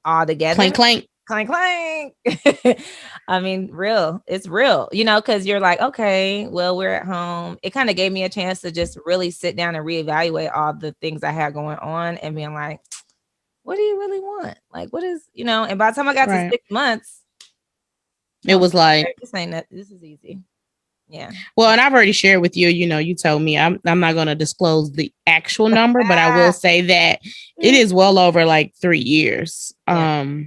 all together. Clank, clank. Clank, clank. I mean, real. It's real, because you're like, okay, well, we're at home. It kind of gave me a chance to just really sit down and reevaluate all the things I had going on and being like, what do you really want? Like, what is, and by the time I got to 6 months, it was like, this ain't that. This is easy. Yeah. Well, and I've already shared with you, you told me I'm not going to disclose the actual number, but I will say that it is well over like 3 years. Yeah.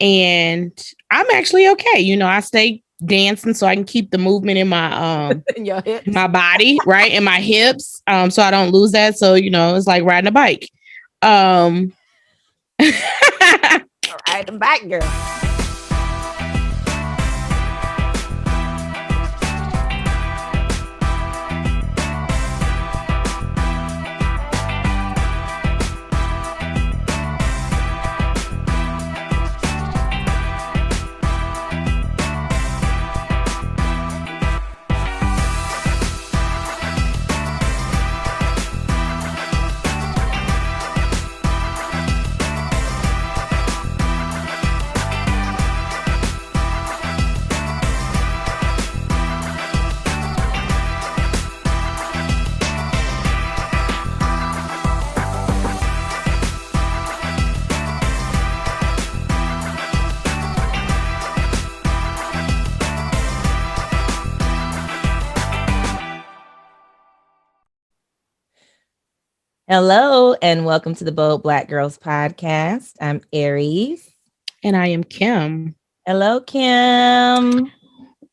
And I'm actually okay. I stay dancing so I can keep the movement in my my body, right? And my hips. So I don't lose that. So, it's like riding a bike. Riding a bike, girl. Hello, and welcome to the Bold Black Girls Podcast. I'm Aries. And I am Kim. Hello, Kim.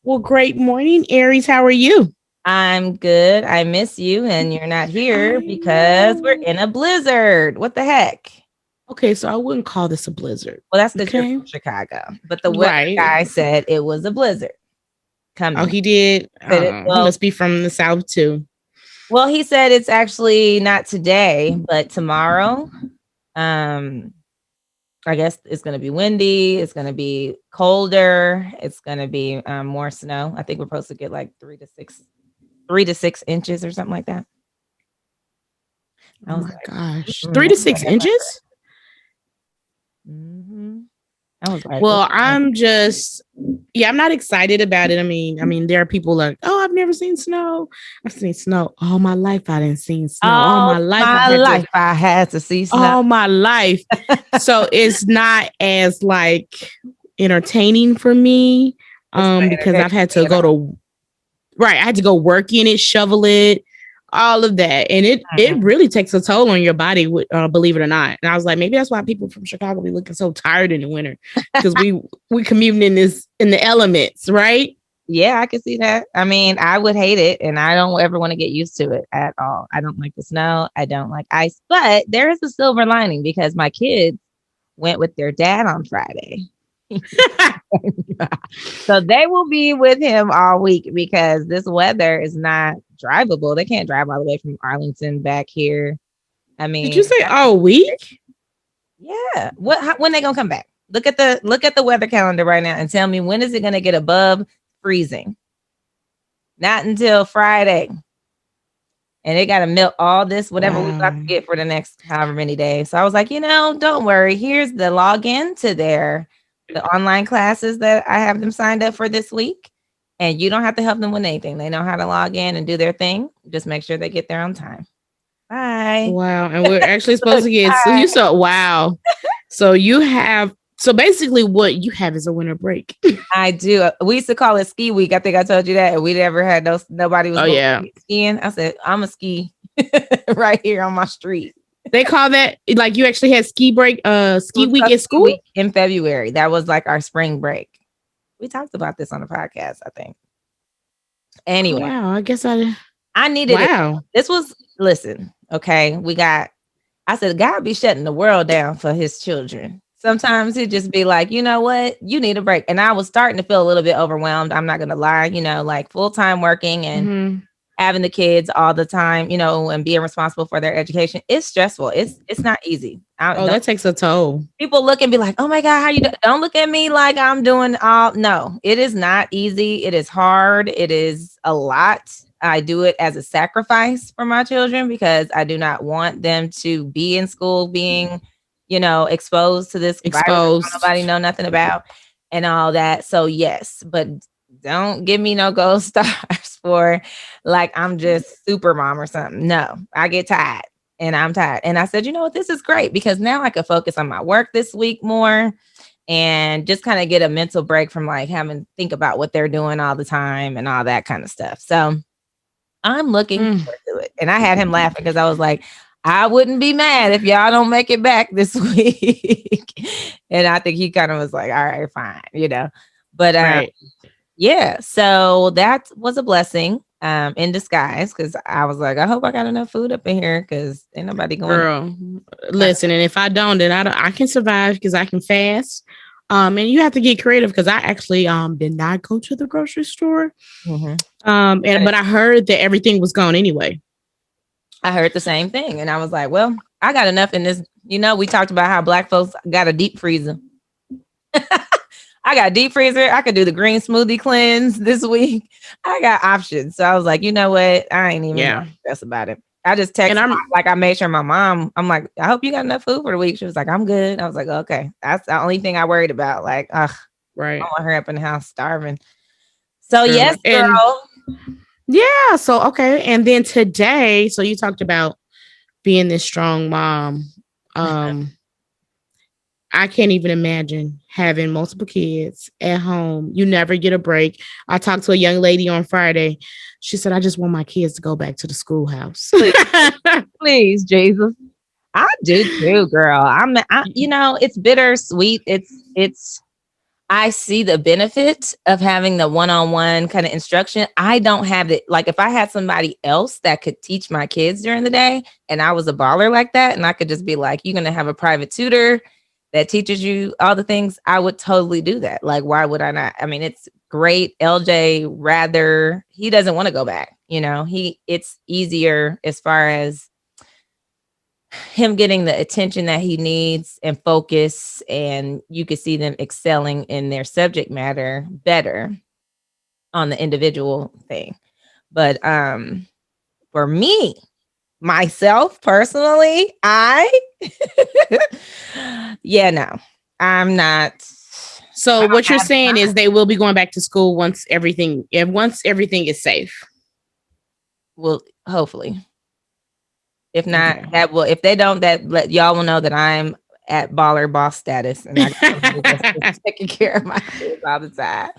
Well, great morning, Aries. How are you? I'm good. I miss you, and you're not here because we're in a blizzard. What the heck? Okay, so I wouldn't call this a blizzard. Well, that's because you're from Chicago. But the weather guy said it was a blizzard coming. Oh, he did? He must be from the South, too. Well, he said it's actually not today, but tomorrow. I guess it's going to be windy. It's going to be colder. It's going to be more snow. I think we're supposed to get like 3 to 6 inches or something like that. Oh my gosh. 3 to 6 inches? Mm-hmm. I was like, well, I'm not excited about it. I mean, there are people like, oh, I've never seen snow. I've seen snow all my life. I didn't see snow all my life. I had to see snow all my life. So it's not as like entertaining for me because I've had to I had to go work in it, shovel it, all of that. And it really takes a toll on your body, believe it or not. And I was like, maybe that's why people from Chicago be looking so tired in the winter because we commuting in the elements, right? Yeah, I can see that. I mean, I would hate it and I don't ever want to get used to it at all. I don't like the snow. I don't like ice, but there is a silver lining because my kids went with their dad on Friday. So they will be with him all week because this weather is not drivable. They can't drive all the way from Arlington back here. I mean, did you say all week? Yeah. When they gonna come back? Look at the weather calendar right now and tell me when is it gonna get above freezing? Not until Friday. And they got to melt all this, whatever we got to get for the next however many days. So I was like, don't worry. Here's the login to the online classes that I have them signed up for this week. And you don't have to help them with anything. They know how to log in and do their thing. Just make sure they get there on time. Bye. Wow. And we're actually supposed to get, wow. So basically what you have is a winter break. I do. We used to call it ski week. I think I told you that. And we never had nobody was skiing. I said, I'm a ski right here on my street. They call that like you actually had ski week at school? Week in February. That was like our spring break. We talked about this on the podcast, I think. Anyway. Oh, wow. I guess I needed it. This was, listen, okay. I said, God be shutting the world down for his children. Sometimes he'd just be like, you know what? You need a break. And I was starting to feel a little bit overwhelmed. I'm not going to lie, like full-time working and having the kids all the time, and being responsible for their education. It's stressful. It's not easy. That takes a toll. People look and be like, oh my God, how you do? Don't look at me like I'm doing no, it is not easy. It is hard. It is a lot. I do it as a sacrifice for my children because I do not want them to be in school being exposed to this virus that nobody know nothing about and all that. So yes, but don't give me no gold stars for like I'm just super mom or something. No, I get tired and I'm tired. And I said, you know what, this is great because now I can focus on my work this week more and just kind of get a mental break from like having to think about what they're doing all the time and all that kind of stuff. So I'm looking forward to it. And I had him laughing because I was like, I wouldn't be mad if y'all don't make it back this week. And I think he kind of was like, all right, fine, But right. yeah, so that was a blessing in disguise because I was like, I hope I got enough food up in here because ain't nobody going. Girl, listen, and if I don't, then I can survive because I can fast. And you have to get creative because I actually did not go to the grocery store. Mm-hmm. But I heard that everything was gone anyway. I heard the same thing, and I was like, well, I got enough in this. We talked about how Black folks got a deep freezer. I got a deep freezer. I could do the green smoothie cleanse this week. I got options. So I was like, you know what? I ain't even stress about it. I just texted, I made sure my mom, I'm like, I hope you got enough food for the week. She was like, I'm good. I was like, okay. That's the only thing I worried about. Like, right. I want her up in the house starving. So yes, girl. Yeah. So, okay. And then today, so you talked about being this strong mom. I can't even imagine having multiple kids at home. You never get a break. I talked to a young lady on Friday. She said, I just want my kids to go back to the schoolhouse. Please, Jesus. I do too, girl. It's bittersweet. I see the benefit of having the one-on-one kind of instruction. I don't have it. Like if I had somebody else that could teach my kids during the day and I was a baller like that and I could just be like, you're going to have a private tutor that teaches you all the things, I would totally do that. Like, why would I not? I mean, it's great. LJ he doesn't want to go back. It's easier as far as him getting the attention that he needs and focus, and you could see them excelling in their subject matter better on the individual thing. But for me, myself personally, no, I'm not. So what you're saying is they will be going back to school once everything is safe. Well, hopefully. If not, if they don't, y'all will know that I'm at baller boss status and I'm taking care of my kids all the time.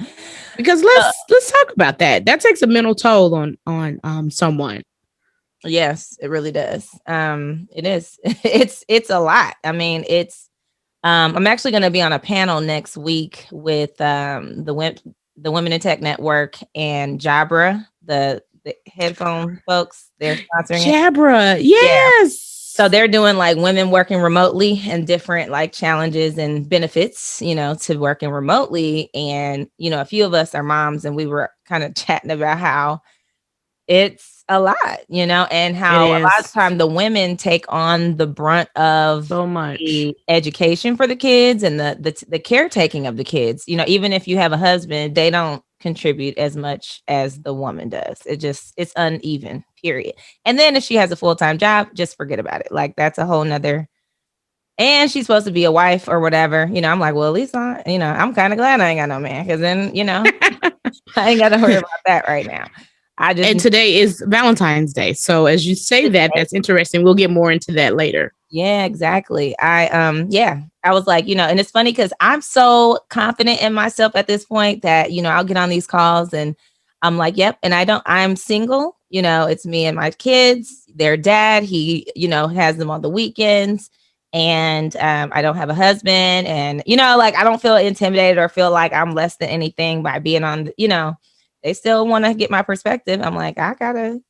Because let's talk about that. That takes a mental toll on someone. Yes, it really does. It is. It's a lot. I mean, I'm actually going to be on a panel next week with the Women in Tech Network and Jabra, the headphone folks. They're sponsoring Jabra, yes. Yeah. So they're doing like women working remotely and different like challenges and benefits, to working remotely. And, a few of us are moms and we were kind of chatting about how it's a lot, and how a lot of time the women take on the brunt of so much the education for the kids and the caretaking of the kids. Even if you have a husband, they don't contribute as much as the woman does. It's uneven, period. And then if she has a full-time job, just forget about it. Like that's a whole nother, and she's supposed to be a wife or whatever. I'm like, well, at least I'm kind of glad I ain't got no man. Cause then, I ain't got to worry about that right now. And today is Valentine's Day. So as you say that's interesting. We'll get more into that later. Yeah, exactly. I was like, and it's funny because I'm so confident in myself at this point that, I'll get on these calls and I'm like, yep. And I'm single, it's me and my kids, their dad, he, has them on the weekends and I don't have a husband and, like, I don't feel intimidated or feel like I'm less than anything by being on, they still want to get my perspective. I'm like, I gotta,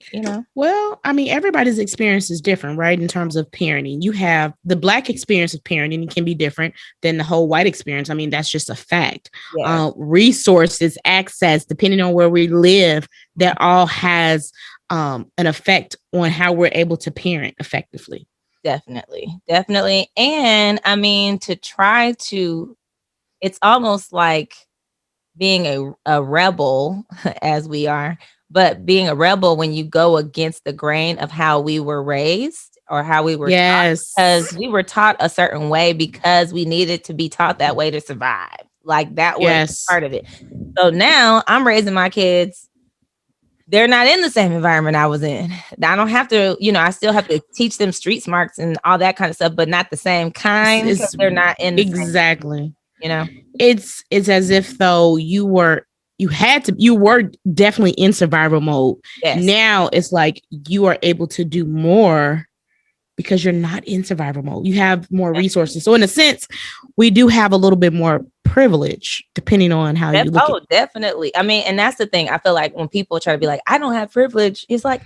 Well, I mean, everybody's experience is different, right? In terms of parenting, you have the Black experience of parenting. It can be different than the whole white experience. I mean, that's just a fact. Yeah. Resources, access, depending on where we live, that all has an effect on how we're able to parent effectively. Definitely. And I mean, it's almost like being a rebel as we are, but being a rebel when you go against the grain of how we were raised or how we were taught, Yes. because we were taught a certain way because we needed to be taught that way to survive. Like that was part of it. So now I'm raising my kids. They're not in the same environment I was in. I don't have to, I still have to teach them street smarts and all that kind of stuff, but not the same kind, because they're not in the exactly. Same, it's as if though you were definitely in survival mode. Yes. Now it's like you are able to do more because you're not in survival mode. You have more resources. So in a sense, we do have a little bit more privilege, depending on how you look at it. Definitely. I mean, and that's the thing. I feel like when people try to be like, I don't have privilege, it's like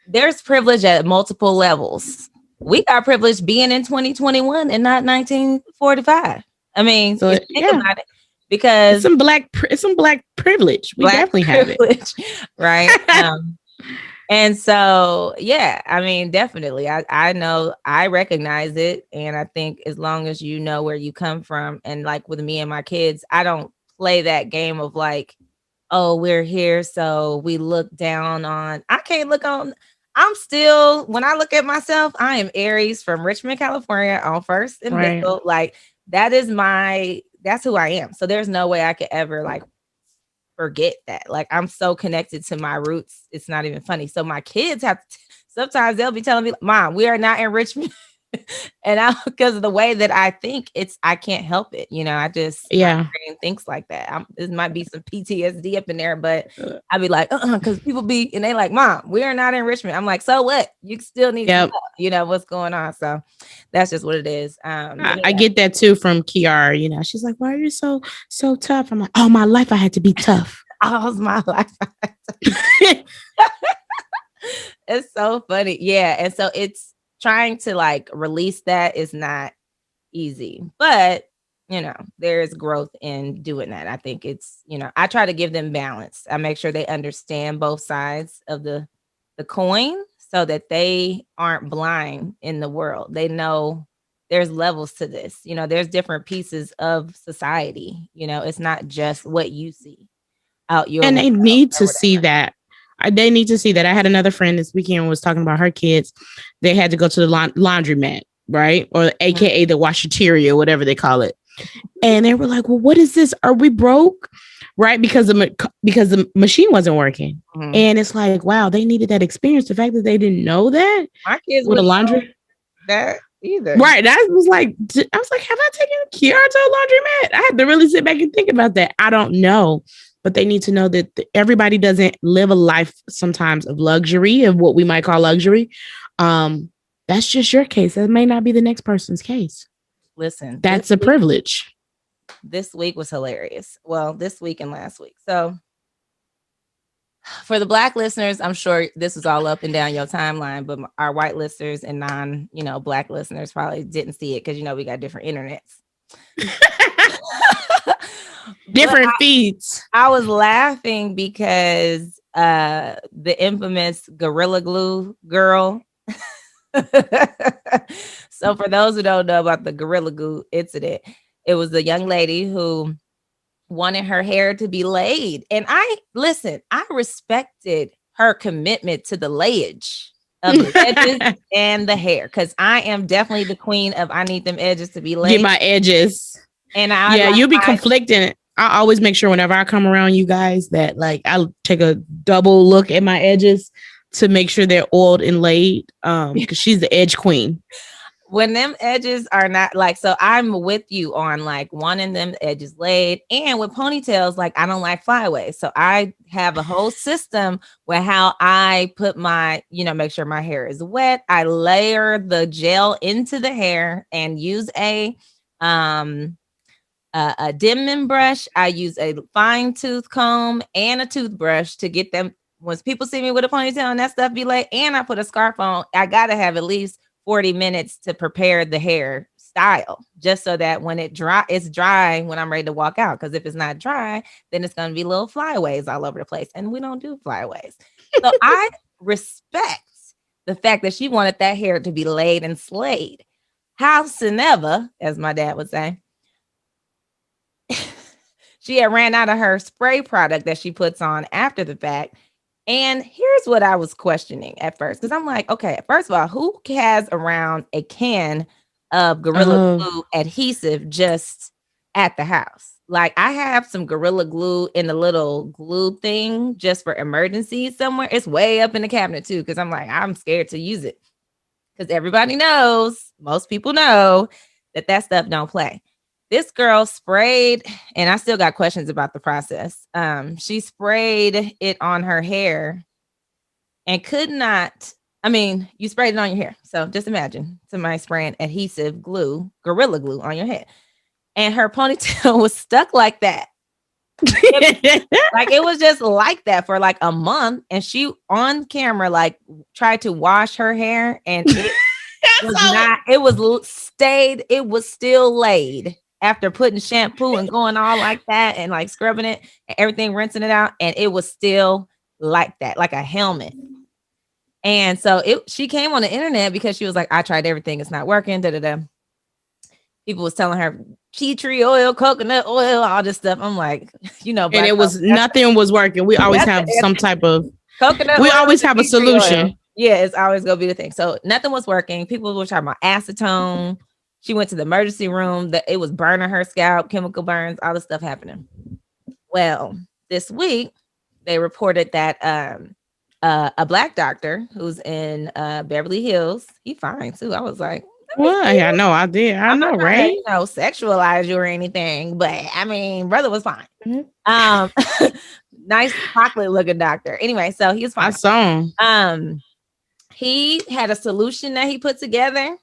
there's privilege at multiple levels. We got privilege being in 2021 and not 1945. I mean, so think about it, because it's some black privilege. We definitely have it, right? And so, yeah, I mean, definitely, I know, I recognize it, and I think as long as you know where you come from, and like with me and my kids, I don't play that game of like, oh, we're here, so we look down on. I can't look on. I'm still, when I look at myself, I am Aries from Richmond, California, on First and Middle. Like that's who I am. So there's no way I could ever like forget that. Like I'm so connected to my roots. It's not even funny. So my kids sometimes they'll be telling me, Mom, we are not in Richmond. And because of the way that I think, I can't help it. I just, my brain thinks like that. This might be some PTSD up in there, but I'd be like, because people be, and they like, Mom, we are not in Richmond. I'm like, so what? You still need to know, what's going on. So that's just what it is. I get that too from Kiara. She's like, why are you so tough? I'm like, all my life I had to be tough. All my life. It's so funny. Yeah. And so it's, trying to like release that is not easy, but there's growth in doing that. I think it's, I try to give them balance. I make sure they understand both sides of the coin so that they aren't blind in the world. They know there's levels to this, there's different pieces of society. It's not just what you see out your and they need to see that. They need to see that. I had another friend this weekend was talking about her kids. They had to go to the laundromat, right? Or AKA the washateria, whatever they call it. And they were like, well, what is this? Are we broke? Right? Because the machine wasn't working. Mm-hmm. And it's like, wow, they needed that experience. The fact that they didn't know that. My kids with a laundry. That either. Right. I was like, have I taken Kiara to a laundromat? I had to really sit back and think about that. I don't know. But they need to know that everybody doesn't live a life sometimes of luxury, of what we might call luxury. That's just your case. That may not be the next person's case. Listen, that's a privilege. This week was hilarious. Well, this week and last week. So for the Black listeners, I'm sure this was all up and down your timeline, but our white listeners and Black listeners probably didn't see it because, we got different internets. Different feeds. I was laughing because the infamous Gorilla Glue girl. So for those who don't know about the Gorilla Glue incident, it was a young lady who wanted her hair to be laid. And I respected her commitment to the layage of the edges and the hair, because I am definitely the queen of I need them edges to be laid. Get my edges. And you'll be conflicting. I always make sure whenever I come around you guys that like I'll take a double look at my edges to make sure they're oiled and laid. Because she's the edge queen. When them edges are not like, so I'm with you on like wanting them edges laid, and with ponytails, like I don't like flyaways. So I have a whole system where how I put my, make sure my hair is wet. I layer the gel into the hair and use a Denman brush. I use a fine tooth comb and a toothbrush to get them. Once people see me with a ponytail and that stuff be laid, and I put a scarf on, I gotta have at least 40 minutes to prepare the hair style, just so that when it's dry when I'm ready to walk out. Because if it's not dry, then it's going to be little flyaways all over the place. And we don't do flyaways. So I respect the fact that she wanted that hair to be laid and slayed. Howsoever, as my dad would say, she had ran out of her spray product that she puts on after the fact. And here's what I was questioning at first, because I'm like, okay, first of all, who has around a can of Gorilla Glue adhesive just at the house? Like, I have some Gorilla Glue in a little glue thing just for emergencies somewhere. It's way up in the cabinet too, because I'm like, I'm scared to use it. Because everybody knows, most people know that stuff don't play. This girl sprayed, and I still got questions about the process. She sprayed it on her hair and could not. I mean, you sprayed it on your hair. So just imagine somebody spraying adhesive glue, Gorilla Glue on your head. And her ponytail was stuck like that. Like, it was just like that for like a month. And she on camera, like, tried to wash her hair, and it was not, it was still laid after putting shampoo and going all like that and like scrubbing it and everything, rinsing it out. And it was still like that, like a helmet. And so she came on the internet because she was like, I tried everything. It's not working. Da, da, da. People was telling her tea tree oil, coconut oil, all this stuff. I'm like, you know, and it was nothing was working. We always have some type of coconut. We always have a solution. Oil. Yeah, it's always gonna be the thing. So nothing was working. People were talking about acetone. She went to the emergency room. That it was burning her scalp, chemical burns, all this stuff happening. Well, this week they reported that a Black doctor who's in Beverly Hills, he fine too. I was like, well, I know I did. I'm know, right? To, you know, sexualize you or anything, but I mean, brother was fine. Mm-hmm. Nice chocolate looking doctor. Anyway, so he was fine. I saw him. He had a solution that he put together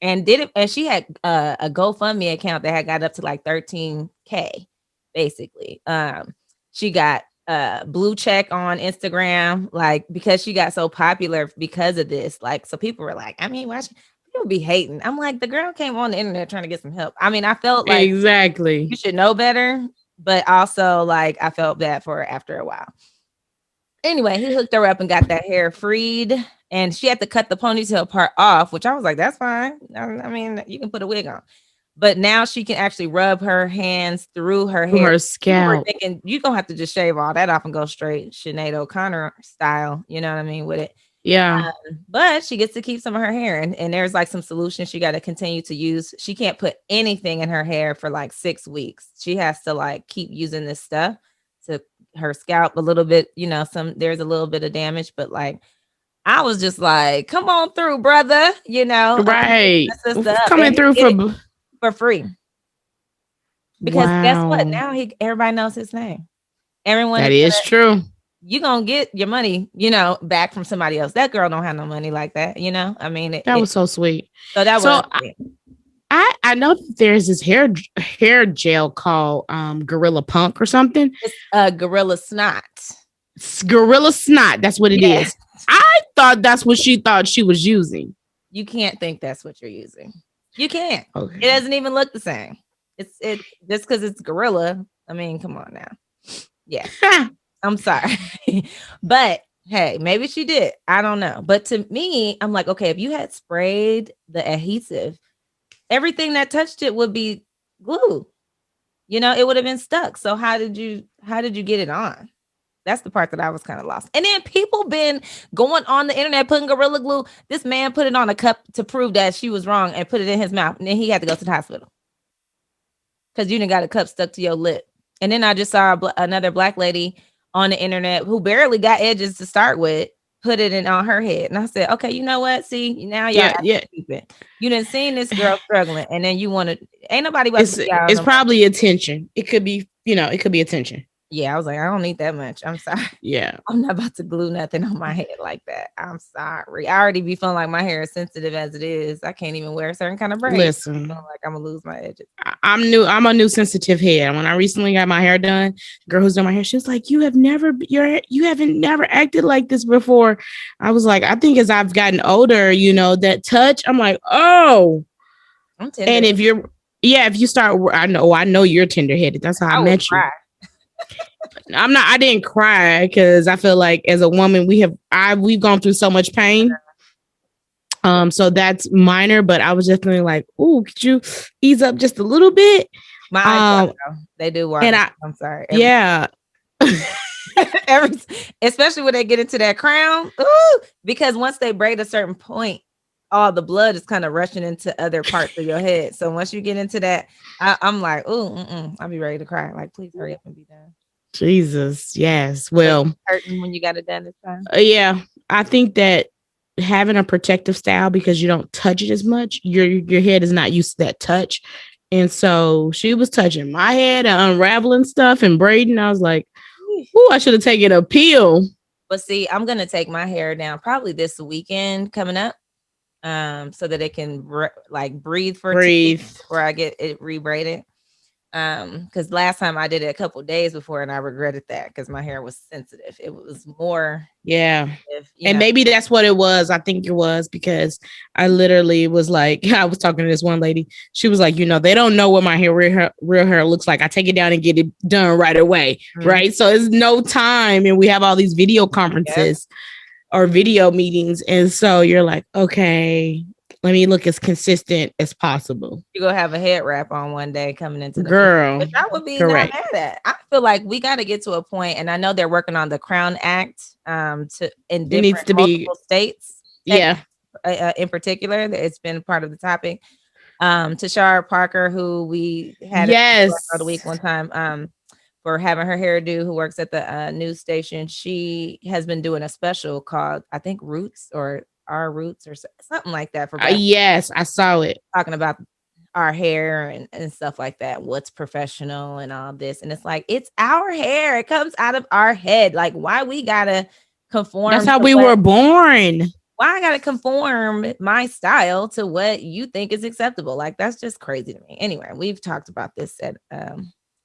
and did it. And she had a GoFundMe account that had got up to like 13K, basically. She got blue check on Instagram, like, because she got so popular because of this. Like, so people were like, I mean, why should people be hating? I'm like, the girl came on the internet trying to get some help. I mean, I felt like exactly you should know better, but also like I felt bad for her after a while. Anyway, he hooked her up and got that hair freed, and she had to cut the ponytail part off, which I was like, that's fine. I mean, you can put a wig on. But now she can actually rub her hands through her hair. Her scalp. Thinking, you're going to have to just shave all that off and go straight Sinead O'Connor style, you know what I mean, with it. Yeah. But she gets to keep some of her hair, and there's like some solution she got to continue to use. She can't put anything in her hair for like 6 weeks. She has to like keep using this stuff to her scalp a little bit, you know, there's a little bit of damage, but like I was just like, come on through, brother, you know, right? Coming through for free. Because guess what? Now everybody knows his name. Everyone that is true. You're gonna get your money, you know, back from somebody else. That girl don't have no money like that, you know. I mean, that was so sweet. So that was. I know that there's this hair gel called Gorilla Punk or something. It's Gorilla Snot. Gorilla Snot. That's what it is. I thought that's what she thought she was using. You can't think that's what you're using. You can't. Okay. It doesn't even look the same. It's just because it's gorilla. I mean, come on now. Yeah. I'm sorry. But hey, maybe she did. I don't know. But to me, I'm like, okay, if you had sprayed the adhesive, everything that touched it would be glue. You know, it would have been stuck. So how did you get it on? That's the part that I was kind of lost. And then people been going on the internet putting Gorilla Glue. This man put it on a cup to prove that she was wrong and put it in his mouth. And then he had to go to the hospital because you didn't got a cup stuck to your lip. And then I just saw another Black lady on the internet who barely got edges to start with, put it in on her head. And I said, okay, you know what? See, now y'all stupid. You didn't seen this girl struggling, and then you want to, ain't nobody about to it's probably attention. It could be, you know, it could be attention. Yeah, I was like, I don't need that much. I'm sorry. Yeah. I'm not about to glue nothing on my head like that. I'm sorry. I already be feeling like my hair is sensitive as it is. I can't even wear a certain kind of braid. Listen, like I'm gonna lose my edges. I'm a new sensitive head. When I recently got my hair done, the girl who's doing my hair, she was like, you haven't never acted like this before. I was like, I think as I've gotten older, you know, that touch, I'm like, oh. I'm tender. And if you start, I know you're tender headed. That's how I met you. I didn't cry because I feel like as a woman, we've gone through so much pain. So that's minor, but I was definitely like, "Ooh, could you ease up just a little bit?" My eyes, they do work. And I'm sorry. Yeah. Every, especially when they get into that crown. Ooh, because once they braid a certain point, all the blood is kind of rushing into other parts of your head. So once you get into that, I'm like, ooh, I'll be ready to cry. Like, please hurry up and be done. Jesus, yes. So Well, hurting when you got it done this time. Yeah, I think that having a protective style because you don't touch it as much, your head is not used to that touch. And so she was touching my head and unraveling stuff and braiding. I was like, "Ooh, I should have taken a pill." But see, I'm gonna take my hair down probably this weekend coming up, so that it can like breathe for 2 weeks before I get it rebraided. Because last time I did it a couple days before, and I regretted that because my hair was sensitive. It was more, Yeah. and maybe that's what it was. I think it was because I literally was like, I was talking to this one lady. She was like, they don't know what my real hair looks like. I take it down and get it done right away. Mm-hmm. Right. So it's no time. And we have all these video conferences or video meetings. And so you're like, okay, let me look as consistent as possible. You're gonna have a head wrap on one day coming into the girl, which I would be correct. Not mad at. I feel like we got to get to a point, and I know they're working on the Crown Act to in different needs to multiple states. Yeah. In particular, it's been part of the topic. Tashara Parker, who we had the week one time, for having her hairdo, who works at the news station. She has been doing a special called, I think, Roots or Our Roots or something like that. For yes, I saw it. Talking about our hair and stuff like that. What's professional and all this. And it's like, it's our hair. It comes out of our head. Like, why we gotta conform? That's how we were born. Why I gotta conform my style to what you think is acceptable? Like, that's just crazy to me. Anyway, we've talked about this at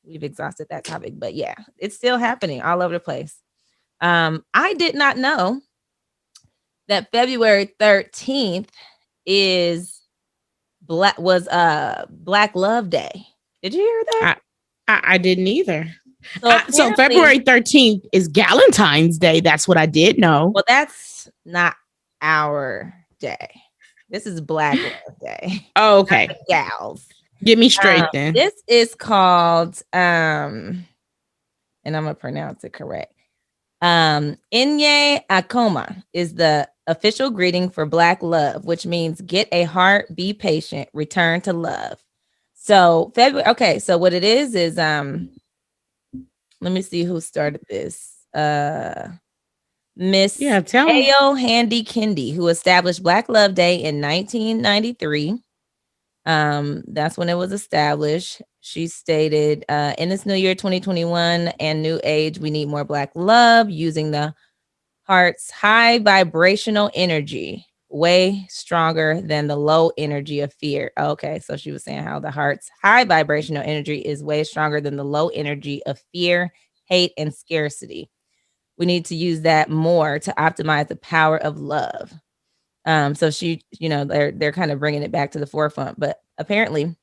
we've exhausted that topic, but yeah, it's still happening all over the place. I did not know that February 13th was Black Love Day. Did you hear that? I didn't either. So February 13th is Galentine's Day. That's what I did know. Well, that's not our day. This is Black Love Day. Oh, okay. Gals. Get me straight then. This is called and I'm gonna pronounce it correct. Inye Akoma is the official greeting for Black love, which means get a heart, be patient, return to love. So February. Okay, so what it is let me see who started this. Miss Ayo Handy Kendi, who established Black Love Day in 1993. That's when it was established. She stated, in this new year, 2021 and new age, we need more Black love using the heart's high vibrational energy, way stronger than the low energy of fear. Okay, so she was saying how the heart's high vibrational energy is way stronger than the low energy of fear, hate, and scarcity. We need to use that more to optimize the power of love. So she, they're kind of bringing it back to the forefront, but apparently,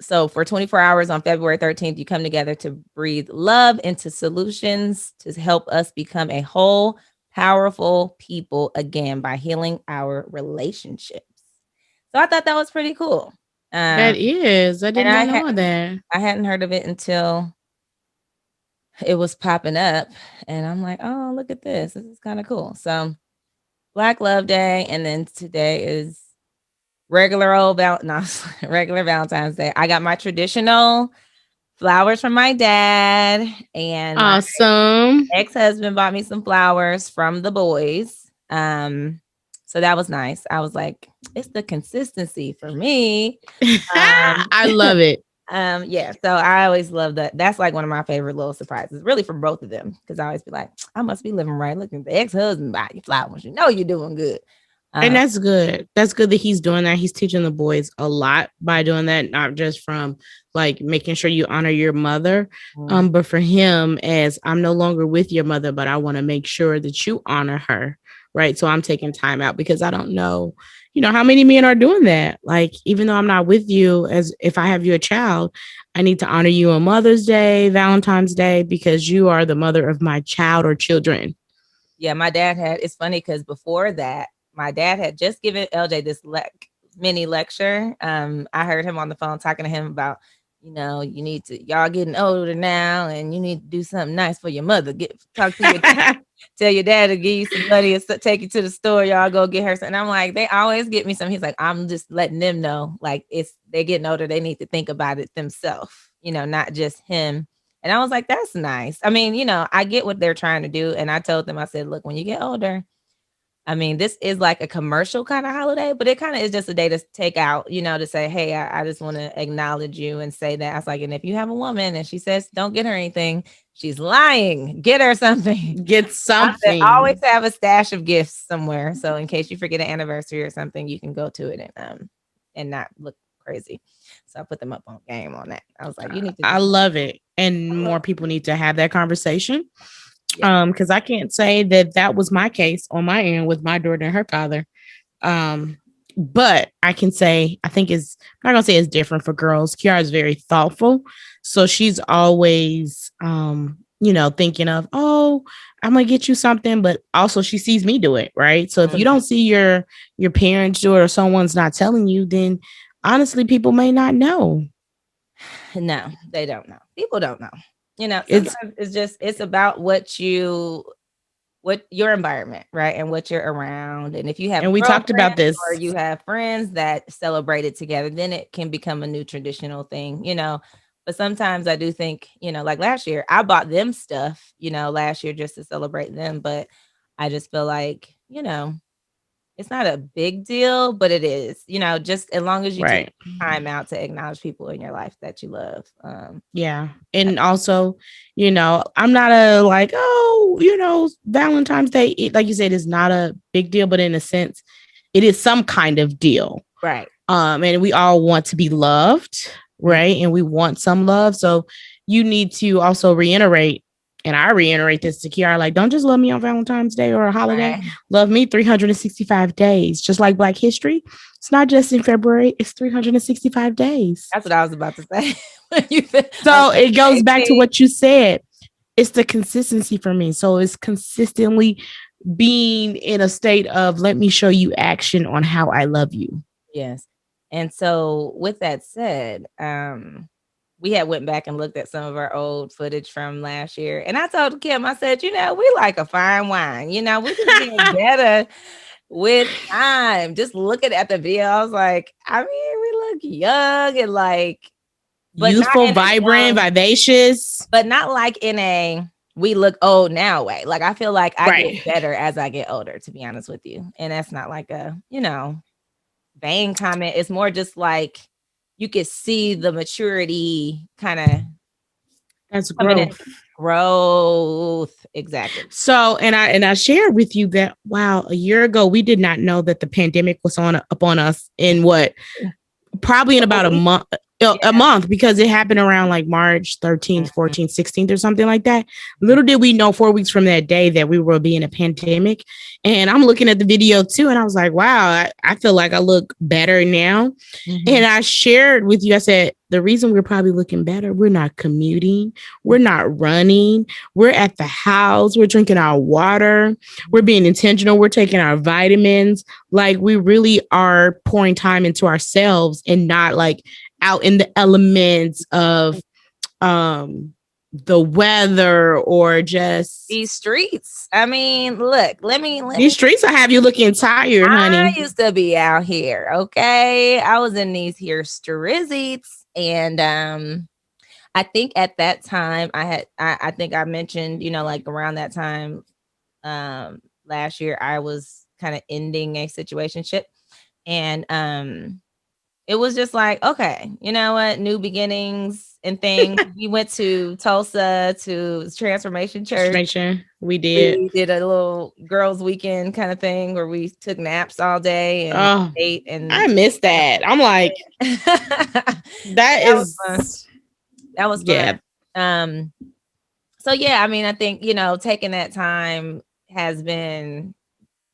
so for 24 hours on February 13th, you come together to breathe love into solutions to help us become a whole, powerful people again by healing our relationships. So I thought that was pretty cool. That is. I did not know that. I hadn't heard of it until it was popping up, and I'm like, oh, look at this. This is kind of cool. So Black Love Day, and then today is regular Valentine's Day. I got my traditional flowers from my dad, and awesome. My ex-husband bought me some flowers from the boys. So that was nice. I was like, it's the consistency for me. I love it. Yeah, so I always love that. That's like one of my favorite little surprises, really, for both of them, because I always be like, I must be living right. Look at the ex-husband buy you flowers. You know you're doing good. And that's good. That's good that he's doing that. He's teaching the boys a lot by doing that, not just from like making sure you honor your mother, but for him as I'm no longer with your mother, but I want to make sure that you honor her. Right. So I'm taking time out because I don't know, how many men are doing that. Like, even though I'm not with you, as if I have you a child, I need to honor you on Mother's Day, Valentine's Day, because you are the mother of my child or children. Yeah, my dad it's funny because before that, my dad had just given LJ this mini lecture. I heard him on the phone talking to him about, you need to, y'all getting older now, and you need to do something nice for your mother. Talk to your tell your dad to give you some money and take you to the store. Y'all go get her something. And I'm like, they always get me some. He's like, I'm just letting them know, like, they're getting older. They need to think about it themselves, not just him. And I was like, that's nice. I mean, I get what they're trying to do. And I told them, I said, look, when you get older, I mean, this is like a commercial kind of holiday, but it kind of is just a day to take out, to say, hey, I just want to acknowledge you and say that. I was like, and if you have a woman and she says, don't get her anything, she's lying. Get her something. Get something. I always have a stash of gifts somewhere. So in case you forget an anniversary or something, you can go to it and not look crazy. So I put them up on game on that. I was like, you need to. I love it. And more people need to have that conversation. Yeah. Because I can't say that was my case on my end with my daughter and her father. But I can say, I think I'm not gonna say it's different for girls. Kiara is very thoughtful. So she's always thinking of, oh, I'm gonna get you something, but also she sees me do it, right? So if you don't see your parents do it or someone's not telling you, then honestly, people may not know. No, they don't know. People don't know. It's about what your environment, right? And what you're around. And if you have, and we talked about this, or you have friends that celebrate it together, then it can become a new traditional thing, But sometimes I do think, like last year, I bought them stuff, last year just to celebrate them. But I just feel like, it's not a big deal, but it is, just as long as you take time out to acknowledge people in your life that you love. Yeah. And also, I'm not Valentine's Day, like you said, is not a big deal, but in a sense, it is some kind of deal. Right. And we all want to be loved, right? And we want some love. So you need to also reiterate, and I reiterate this to Kiara, like, don't just love me on Valentine's Day or a holiday. Right. Love me 365 days, just like Black History. It's not just in February, it's 365 days. That's what I was about to say. So it goes back to what you said. It's the consistency for me. So it's consistently being in a state of, let me show you action on how I love you. Yes. And so with that said, we had went back and looked at some of our old footage from last year. And I told Kim, I said, we like a fine wine. We just getting better with time. Just looking at the video, I was like, I mean, we look young and like, but youthful, vibrant, vivacious. But not like in a we look old now way. Like, I feel like I get better as I get older, to be honest with you. And that's not like a, vain comment. It's more just like, you could see the maturity kind of. That's growth. Exactly. So, and I shared with you that, wow, a year ago, we did not know that the pandemic was upon us in probably in about a month. A month, because it happened around like March 13th, 14th, 16th or something like that. Little did we know 4 weeks from that day that we will be in a pandemic. And I'm looking at the video too, and I was like, wow, I feel like I look better now. Mm-hmm. And I shared with you, I said, the reason we're probably looking better, we're not commuting, we're not running, we're at the house, we're drinking our water, we're being intentional, we're taking our vitamins. Like, we really are pouring time into ourselves and not like out in the elements of the weather or just these streets. I mean, look, let me these streets will have you looking tired, honey. I used to be out here, okay? I was in these here streets, and I think at that time I think I mentioned, like around that time last year, I was kind of ending a situationship, and it was just like, okay, you know what? New beginnings and things. We went to Tulsa to Transformation Church. We did. We did a little girls' weekend kind of thing where we took naps all day and ate. And I miss that. I'm like, that was fun. That was fun. Yeah. So yeah, I mean, I think, taking that time has been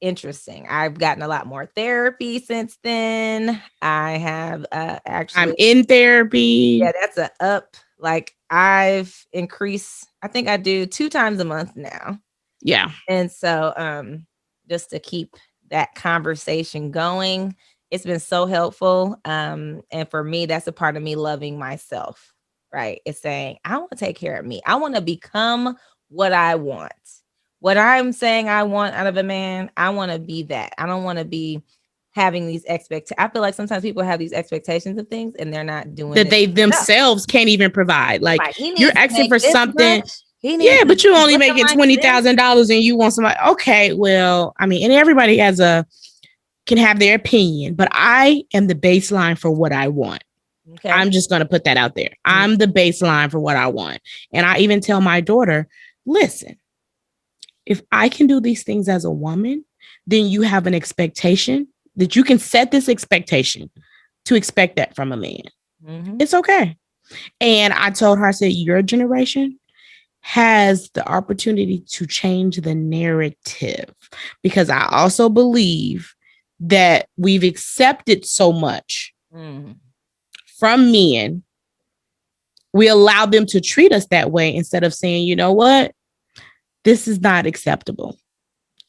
interesting. I've gotten a lot more therapy since then. I have actually, I'm in therapy. Yeah, that's a up. Like, I've increased, I think I do 2 times a month now. Yeah. And so just to keep that conversation going, it's been so helpful. And for me, that's a part of me loving myself. right? It's saying, I want to take care of me. I want to become what I want. What I'm saying I want out of a man, I want to be that. I don't want to be having these expectations. I feel like sometimes people have these expectations of things and they're not doing that it they themselves. themselves can't even provide. Like Right. He you're needs to asking make for this something. much. He needs Yeah, to but you be only looking making like this. $20,000 and you want somebody. Okay, well, I mean, and everybody can have their opinion, but I am the baseline for what I want. Okay. I'm just going to put that out there. Mm-hmm. I'm the baseline for what I want. And I even tell my daughter, listen, if I can do these things as a woman, then you have an expectation that you can set this expectation to expect that from a man. Mm-hmm. It's okay. And I told her, I said, your generation has the opportunity to change the narrative because I also believe that we've accepted so much from men. We allow them to treat us that way instead of saying, you know what? This is not acceptable.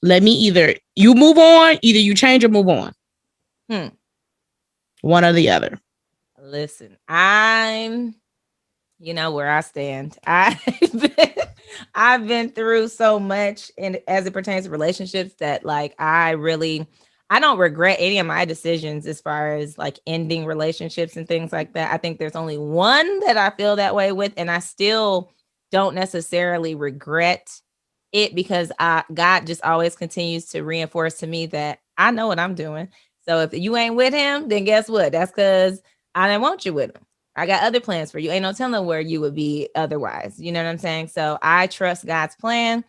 Let me either you move on, either you change or move on. One or the other. Listen, I'm, where I stand. I've been through so much, and as it pertains to relationships, that like I don't regret any of my decisions as far as like ending relationships and things like that. I think there's only one that I feel that way with, and I still don't necessarily regret it because God just always continues to reinforce to me that I know what I'm doing. So if you ain't with him, then guess what? That's because I didn't want you with him. I got other plans for you. Ain't no telling where you would be otherwise. You know what I'm saying? So I trust God's plan.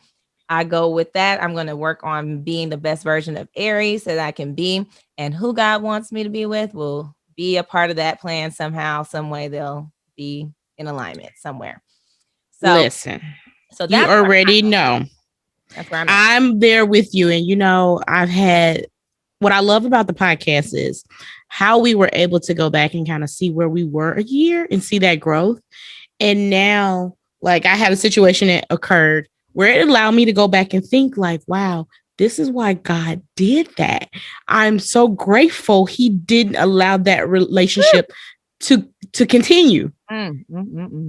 I go with that. I'm going to work on being the best version of Aries that I can be. And who God wants me to be with will be a part of that plan somehow, some way. They'll be in alignment somewhere. So listen, so you that's already know. That's where I'm there with you. And I've had what I love about the podcast is how we were able to go back and kind of see where we were a year and see that growth. And now, like, I had a situation that occurred where it allowed me to go back and think, like, wow, this is why God did that. I'm so grateful he didn't allow that relationship to continue. I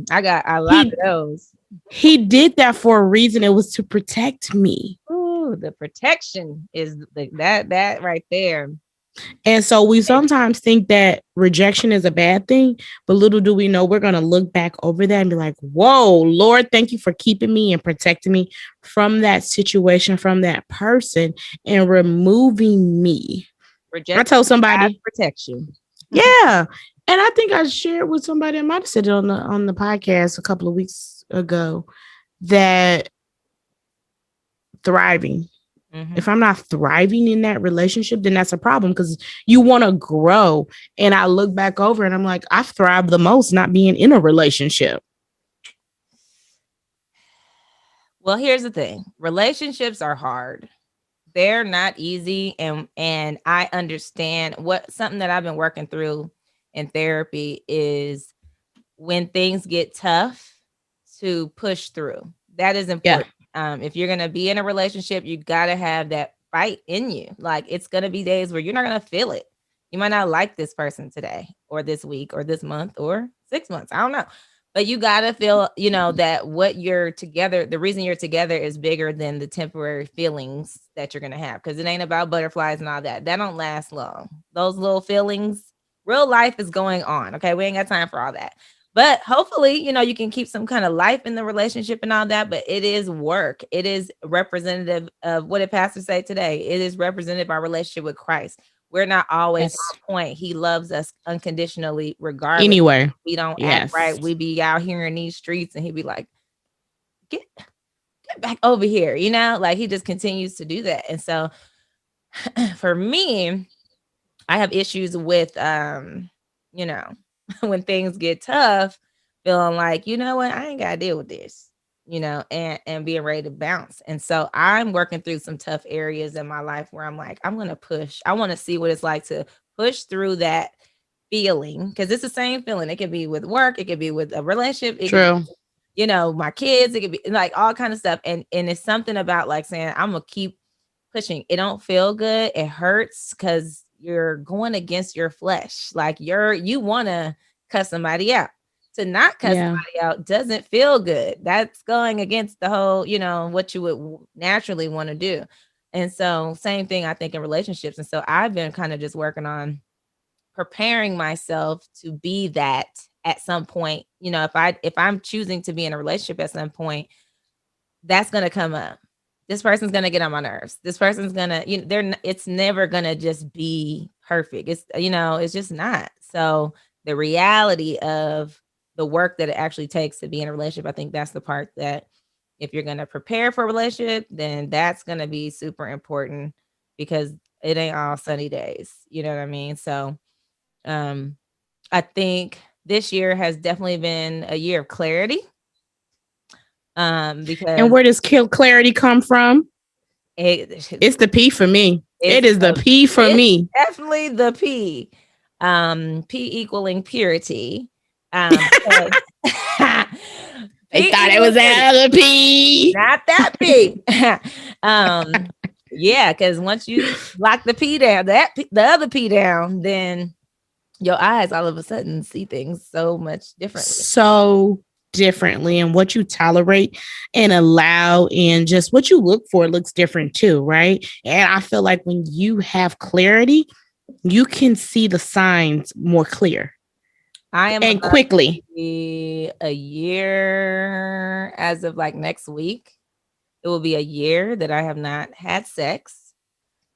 got a lot of those. He did that for a reason. It was to protect me. Ooh, the protection is that right there. And so we sometimes think that rejection is a bad thing, but little do we know we're going to look back over that and be like, whoa, Lord, thank you for keeping me and protecting me from that situation, from that person, and removing me. Rejection, I told somebody protection. Yeah. And I think I shared with somebody, I might have said it on the podcast a couple of weeks ago, that thriving. If I'm not thriving in that relationship, then that's a problem because you want to grow. And I look back over and I'm like, I've thrived the most not being in a relationship. Well, here's the thing. Relationships are hard. They're not easy. And I understand something that I've been working through in therapy is when things get tough to push through. That is important. If you're going to be in a relationship, you got to have that fight in you. Like it's going to be days where you're not going to feel it. You might not like this person today or this week or this month or 6 months. I don't know. But you got to feel, that what you're together, the reason you're together is bigger than the temporary feelings that you're going to have. Because it ain't about butterflies and all that. That don't last long. Those little feelings, real life is going on. Okay. We ain't got time for all that. But hopefully, you can keep some kind of life in the relationship and all that. But it is work. It is representative of what did Pastor say today? It is representative of our relationship with Christ. We're not always on point. He loves us unconditionally, regardless. Anyway, we don't act right. We be out here in these streets and he'd be like, get back over here. Like he just continues to do that. And so for me, I have issues with, when things get tough, feeling like, you know what, I ain't got to deal with this, and being ready to bounce. And so I'm working through some tough areas in my life where I'm like, I'm going to push. I want to see what it's like to push through that feeling because it's the same feeling. It could be with work. It could be with a relationship. It True. Could be, my kids. It could be like all kind of stuff. And it's something about like saying, I'm going to keep pushing. It don't feel good. It hurts because you're going against your flesh. Like you want to cuss somebody out. to not cuss somebody out doesn't feel good. That's going against the whole, what you would naturally want to do. And so same thing, I think, in relationships. And so I've been kind of just working on preparing myself to be that at some point. If I'm choosing to be in a relationship at some point, that's going to come up. This person's going to get on my nerves. This person's going to, it's never going to just be perfect. It's just not. So the reality of the work that it actually takes to be in a relationship, I think that's the part that if you're going to prepare for a relationship, then that's going to be super important, because it ain't all sunny days. You know what I mean? So I think this year has definitely been a year of clarity. Because and where does clarity come from? It's the P for me. It is the P for me. Definitely the P. P equaling purity. They thought it was that other P. Not that P. Yeah, because once you lock the P down, the other P down, then your eyes all of a sudden see things so much differently. So differently, and what you tolerate and allow and just what you look for looks different too, right? And I feel like when you have clarity, you can see the signs more clear. And quickly. A year as of like next week. It will be a year that I have not had sex.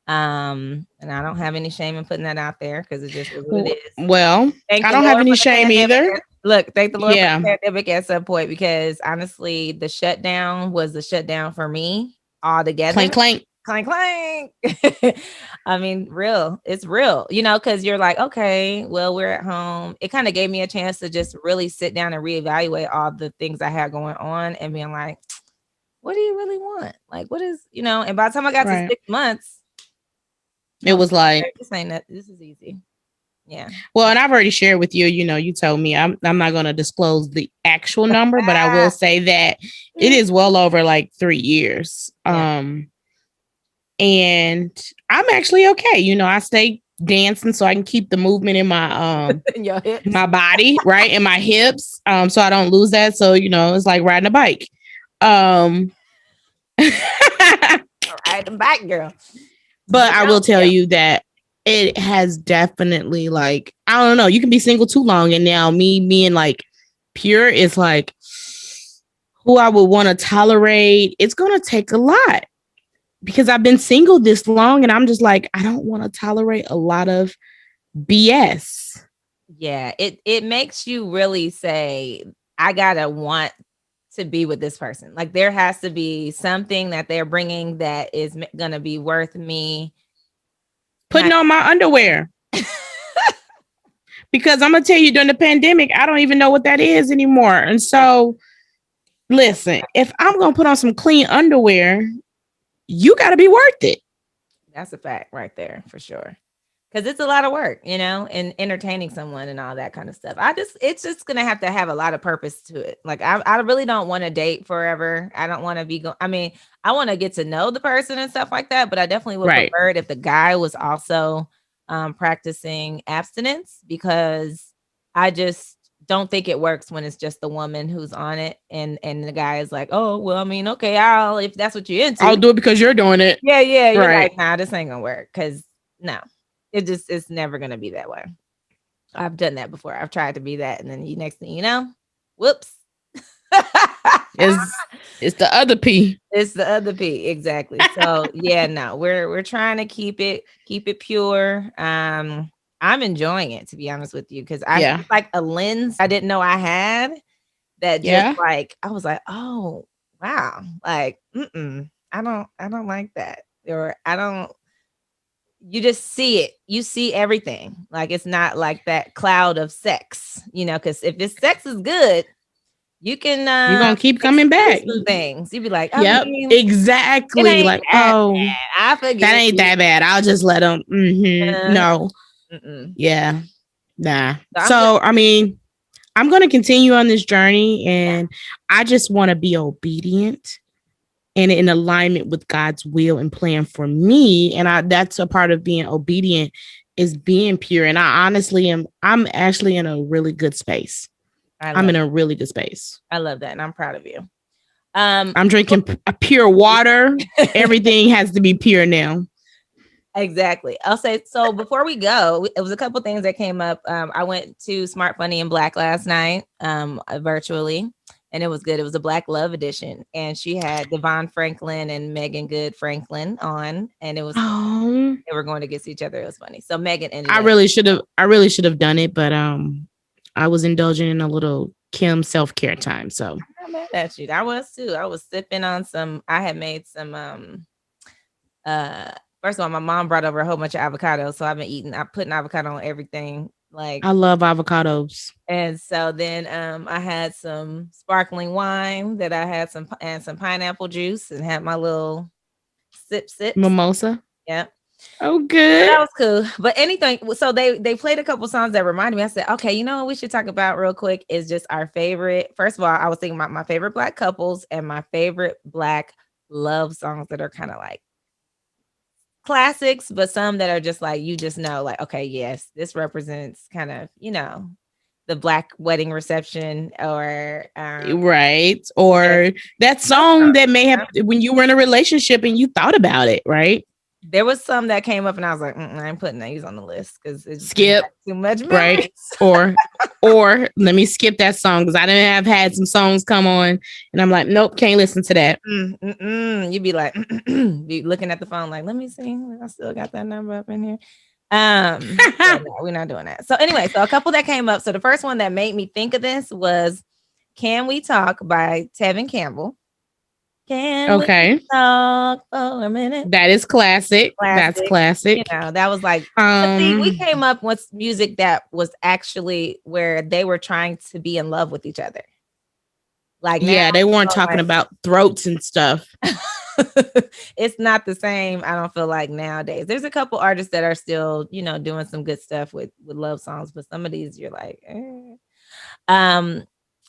And I don't have any shame in putting that out there, because it just is what it is. Well, I don't have any shame either. Look, thank the Lord for the pandemic at some point, because honestly, the shutdown was the shutdown for me altogether. Clank, clank. Clank, clank. I mean, it's real, because you're like, okay, well, we're at home. It kind of gave me a chance to just really sit down and reevaluate all the things I had going on and being like, what do you really want? Like, what is, and by the time I got to 6 months, it was like, this is easy. Yeah. Well, and I've already shared with you, you told me I'm not going to disclose the actual number, but I will say that it is well over like 3 years. Yeah. And I'm actually okay. I stay dancing so I can keep the movement in my my body, right? And my hips. So I don't lose that. So, it's like riding a bike. Riding a bike, girl. But I will tell you that it has definitely, like, I don't know, you can be single too long, and now me being like pure is like who I would want to tolerate. It's gonna take a lot, because I've been single this long, and I'm just like, I don't want to tolerate a lot of BS. Yeah, it makes you really say, I gotta want to be with this person. Like, there has to be something that they're bringing that is gonna be worth me putting on my underwear. Because I'm gonna tell you, during the pandemic, I don't even know what that is anymore. And so, listen, if I'm gonna put on some clean underwear, you got to be worth it. That's a fact right there, for sure. Because it's a lot of work, and entertaining someone and all that kind of stuff. It's just going to have a lot of purpose to it. Like, I really don't want to date forever. I don't want to be I want to get to know the person and stuff like that. But I definitely would prefer it if the guy was also practicing abstinence, because I just don't think it works when it's just the woman who's on it, and the guy is like, oh, well, I mean, okay, if that's what you're into, I'll do it because you're doing it. Yeah, you're like, nah, this ain't gonna work, because no, it's never gonna be that way. I've done that before. I've tried to be that, and then next thing you know, whoops. It's the other P. It's the other P, exactly. So yeah, no, we're trying to keep it pure. I'm enjoying it, to be honest with you, because I like a lens I didn't know I had, that just like, I was like, oh wow, like I don't like that, or you just see it, you see everything. Like, it's not like that cloud of sex, because if this sex is good, you can you're gonna keep coming back. Things you'd be like, exactly, like, oh, I forget, that ain't that bad, I'll just let them. No. Yeah, nah. So I mean, I'm going to continue on this journey, and I just want to be obedient and in alignment with God's will and plan for me. And that's a part of being obedient, is being pure. And I honestly I'm actually in a really good space. I'm in a really good space. I love that, and I'm proud of you. I'm drinking pure water. Everything has to be pure now. Exactly. I'll say, so before we go, it was a couple things that came up. I went to Smart Funny and Black last night, virtually, and it was good. It was a Black Love edition, and she had Devon Franklin and Megan Good Franklin on, and it was they were going to get each other. It was funny. So Megan ended I really should have done it, but I was indulging in a little Kim self-care time. So I'm not mad at you. I was too. I was sipping on some, I had made some first of all, my mom brought over a whole bunch of avocados, so I've been eating. I put an avocado on everything. Like, I love avocados. And so then I had some sparkling wine that I had some pineapple juice and had my little sip mimosa. Yeah. Oh, good. So that was cool. But anything. So they played a couple songs that reminded me. I said, okay, you know what we should talk about real quick is just our favorite. First of all, I was thinking about my favorite Black couples and my favorite Black love songs that are kind of like classics, but some that are just like, you just know, like, okay, yes, this represents kind of, the Black wedding reception or right. Or that song that may have, when you were in a relationship and you thought about it, right? There was some that came up and I was like, I ain't putting these on the list because it's skip too much memories. Right. or let me skip that song because I didn't have had some songs come on and I'm like, nope, can't listen to that. You'd be like, be looking at the phone like, let me see. I still got that number up in here. No, we're not doing that. So anyway, so a couple that came up. So the first one that made me think of this was Can We Talk by Tevin Campbell. Can we talk for a minute? That is classic. That's classic. That was like, see, we came up with music that was actually where they were trying to be in love with each other. Like, yeah, they weren't talking about throats and stuff. It's not the same. I don't feel like nowadays. There's a couple artists that are still, doing some good stuff with love songs, but some of these you're like,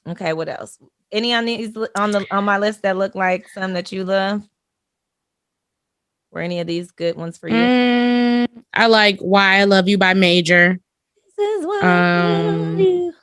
okay, what else? Any on these on my list that look like some that you love? Were any of these good ones for you? I like Why I Love You by Major. This is why I love you.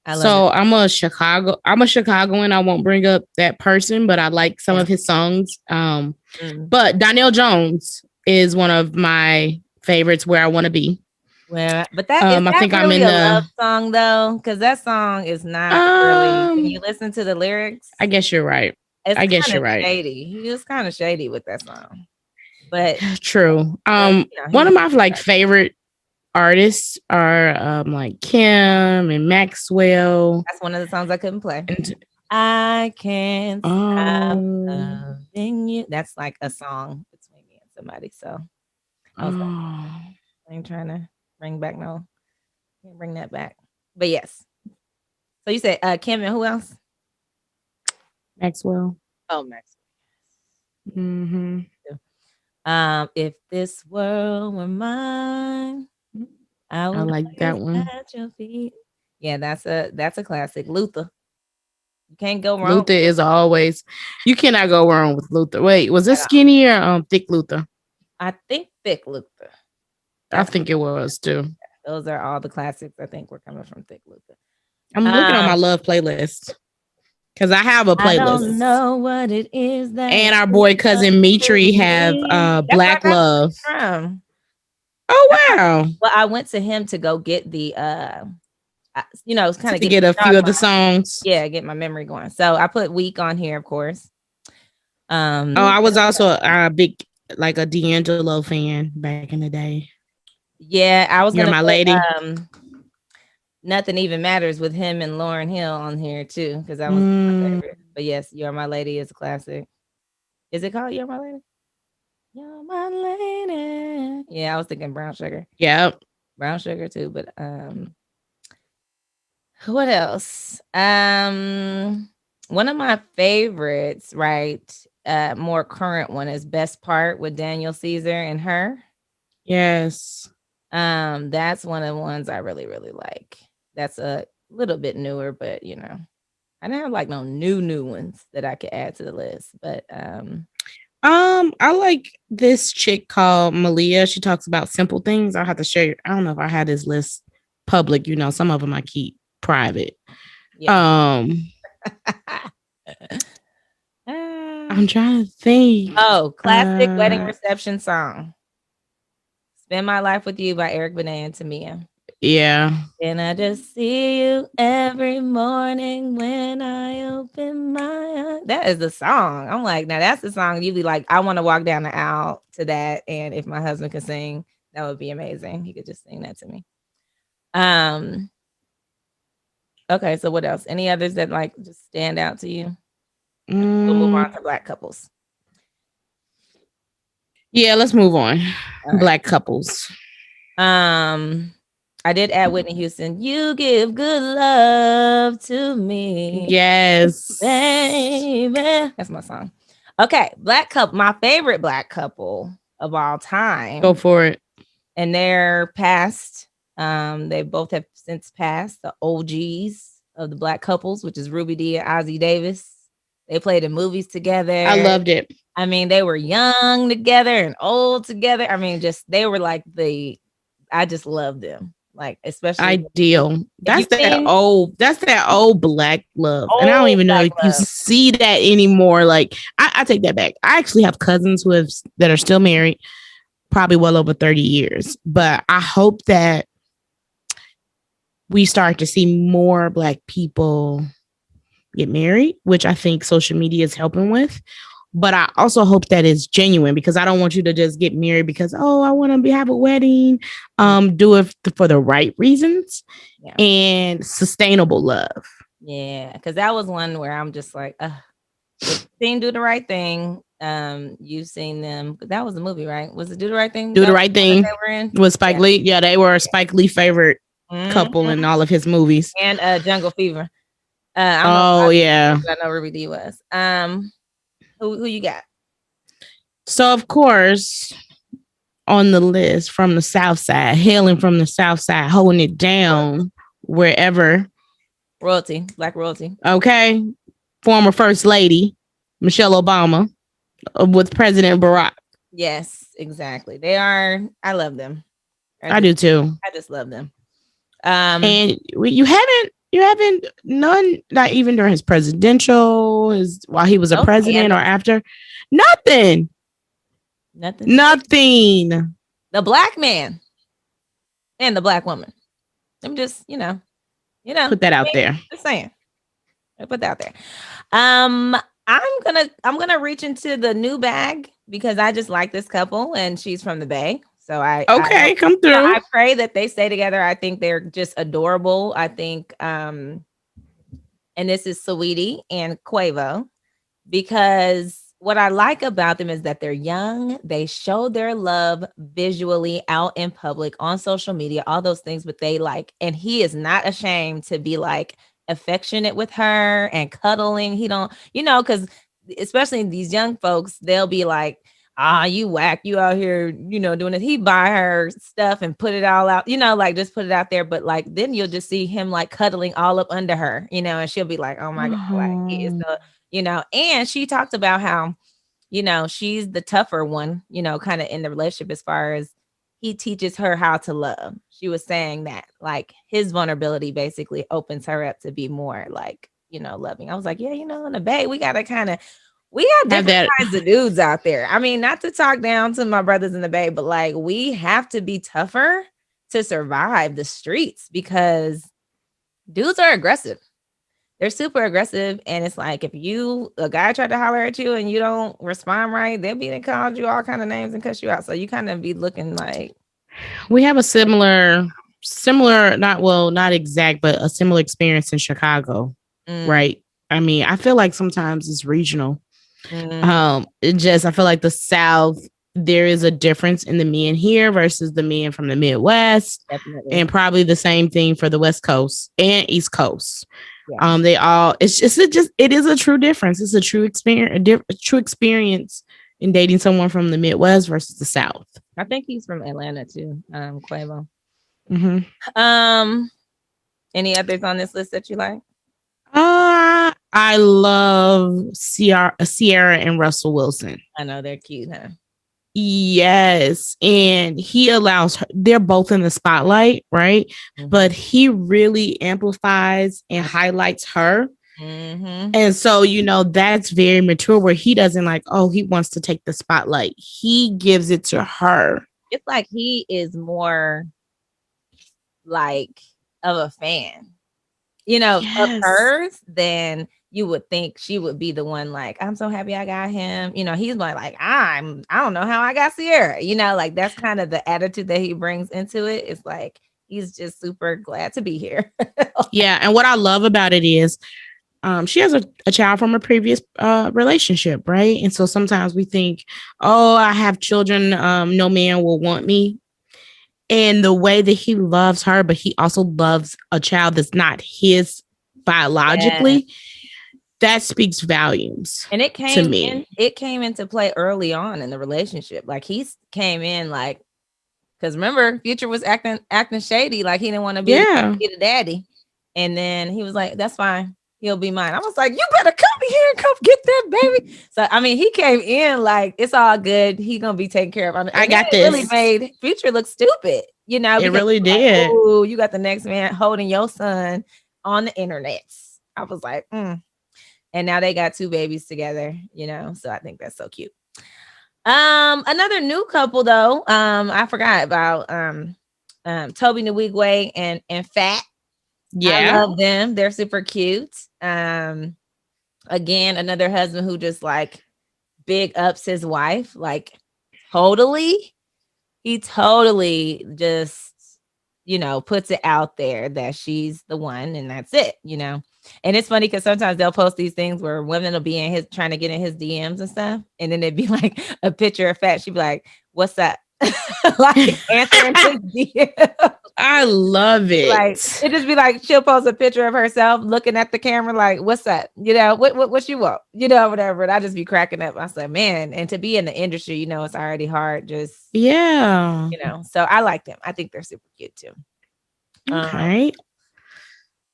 I'm a Chicagoan. I won't bring up that person, but I like some of his songs. But Donnell Jones is one of my favorites, Where I Want to Be. Well, but that is I think really I'm in a love song though, because that song is not really. Can you listen to the lyrics? I guess you're right. I guess you're right. Shady. He was kind of shady with that song, but true. One of my favorite artists are like Kim and Maxwell. That's one of the songs I couldn't play. I can't stop loving you. That's like a song between me and somebody. So I was like, I ain't trying to bring that back. But yes. So you said Kim and who else? Maxwell. Oh, Maxwell. If this world were mine, I like that one. At your feet. Yeah, that's a classic. Luther. You can't go wrong. Luther is always. You cannot go wrong with Luther. Wait, was this skinny or thick Luther? I think thick Luther. I think it was too. Those are all the classics. I think we're coming from thick Luther. I'm looking on my love playlist because I have a playlist. I don't know what it is that. And our boy cousin Mitri have Black Love. Oh wow! Well, I went to him to go get the it's kind of get a few of the songs. Yeah, get my memory going. So I put Weak on here, of course. I was also a big like a D'Angelo fan back in the day. Yeah, I was gonna my lady. Nothing Even Matters with him and Lauryn Hill on here too, because that was my favorite. But yes, You're My Lady is a classic. Is it called You're My Lady? You're My Lady. Yeah, I was thinking Brown Sugar. Yep. Brown Sugar too, but what else? One of my favorites, right? More current one is Best Part with Daniel Caesar and Her. Yes. That's one of the ones I really, really like. That's a little bit newer, but I don't have like no new ones that I could add to the list. But I like this chick called Malia. She talks about simple things. I'll have to share. I don't know if I had this list public. Some of them I keep. private. Yeah. I'm trying to think. Oh, classic wedding reception song. Spend My Life With You by Eric Benet and Tamia. Yeah. And I just see you every morning when I open my eyes. That is the song. I'm like, now that's the song you be like, I want to walk down the aisle to that. And if my husband could sing, that would be amazing. He could just sing that to me. Okay, so what else? Any others that like just stand out to you? We'll move on to Black couples. Yeah, let's move on. Right. Black couples. I did add Whitney Houston. You give good love to me. Yes. Baby. That's my song. Okay. Black couple. My favorite Black couple of all time. Go for it. And they're passed. They both have since passed. The OGs of the Black couples, which is Ruby Dee and Ozzie Davis. They played in movies together. I loved it. I mean, they were young together and old together. I mean, they were like I just love them. Like, especially ideal. That's that old Black love. And I don't even know if you see that anymore. Like, I take that back. I actually have cousins that are still married, probably well over 30 years. But I hope that we start to see more Black people get married, which I think social media is helping with. But I also hope that it's genuine, because I don't want you to just get married because, I want to have a wedding. Do it for the right reasons and sustainable love. Yeah, because that was one where I'm just like, seen Do the Right Thing. You've seen them. That was a movie, right? Was it Do the Right Thing? Do the Right Thing with Spike Lee. Yeah, they were a Spike Lee favorite couple in all of his movies. And Jungle Fever. Yeah. I know Ruby Dee was. Who you got? So, of course, on the list from the South Side, hailing from the South Side, holding it down wherever. Royalty, Black royalty. Okay. Former First Lady, Michelle Obama, with President Barack. Yes, exactly. They are. I love them. I do too. I just love them. And you haven't none, not even during his presidential, while he was a president or after. Nothing. The Black man and the Black woman. I'm just, put that out there. Just saying. I put that out there. I'm gonna reach into the new bag because I just like this couple and she's from the Bay. So come through. I pray that they stay together. I think they're just adorable. I think, and this is Saweetie and Quavo, because what I like about them is that they're young. They show their love visually out in public, on social media, all those things, but and he is not ashamed to be like affectionate with her and cuddling. He don't, because especially these young folks, they'll be like, you whack, you out here, doing it. He buy her stuff and put it all out, just put it out there. But then you'll just see him like cuddling all up under her, and she'll be like, oh my God, like he is the, and she talked about how, she's the tougher one, kind of in the relationship as far as he teaches her how to love. She was saying that like his vulnerability basically opens her up to be more like, loving. I was like, yeah, in the Bay, we got different kinds of dudes out there. I mean, not to talk down to my brothers in the Bay, but like we have to be tougher to survive the streets because dudes are aggressive. They're super aggressive. And it's like, if a guy tried to holler at you and you don't respond right, they called you all kind of names and cuss you out. So you kind of be looking like. We have a similar, not exact, but a similar experience in Chicago. Right. I mean, I feel like sometimes it's regional. I feel like the South, there is a difference in the men here versus the men from the Midwest. Definitely. And probably the same thing for the West Coast and East Coast. Yeah. It is a true difference. It's a true experience in dating someone from the Midwest versus the South. I think he's from Atlanta too, Quavo. Mm-hmm. Any others on this list that you like? I love Sierra and Russell Wilson. I know they're cute, huh? Yes. And he allows her, they're both in the spotlight, right? Mm-hmm. But he really amplifies and highlights her. Mm-hmm. And so, that's very mature where he doesn't like, oh, he wants to take the spotlight. He gives it to her. It's like he is more like of a fan, of Yes. hers than you would think she would be the one like, I'm so happy I got him. He's like, I don't know how I got Sierra. Like that's kind of the attitude that he brings into it. It's like he's just super glad to be here. Yeah. And what I love about it is she has a child from a previous relationship, right? And so sometimes we think, oh, I have children, no man will want me. And the way that he loves her, but he also loves a child that's not his biologically, that speaks volumes. And it to me. it came into play early on in the relationship. Like he came in like, because remember, Future was acting shady, like he didn't want to be the daddy. And then he was like, that's fine. He'll be mine. I was like, you better come here and come get that baby. So I mean, he came in like it's all good. He gonna be taken care of. And I got this. Really made Future look stupid, It really did. Like, oh, you got the next man holding your son on the internet. I was like, And now they got 2 babies together, so I think that's so cute. Another new couple though, I forgot about Toby Nwigwe and Fat. Yeah. I love them. They're super cute. Again, another husband who just like big ups his wife, like totally. He totally just, puts it out there that she's the one and that's it, And it's funny because sometimes they'll post these things where women will be trying to get in his DMs and stuff. And then it'd be like a picture of Fat. She'd be like, what's up? Like answering his DM. I love it. Like it just be like she'll post a picture of herself looking at the camera, like, what's up? What you want? Whatever. And I just be cracking up. I said, man, and to be in the industry, it's already hard. Just so I like them. I think they're super cute too. Okay.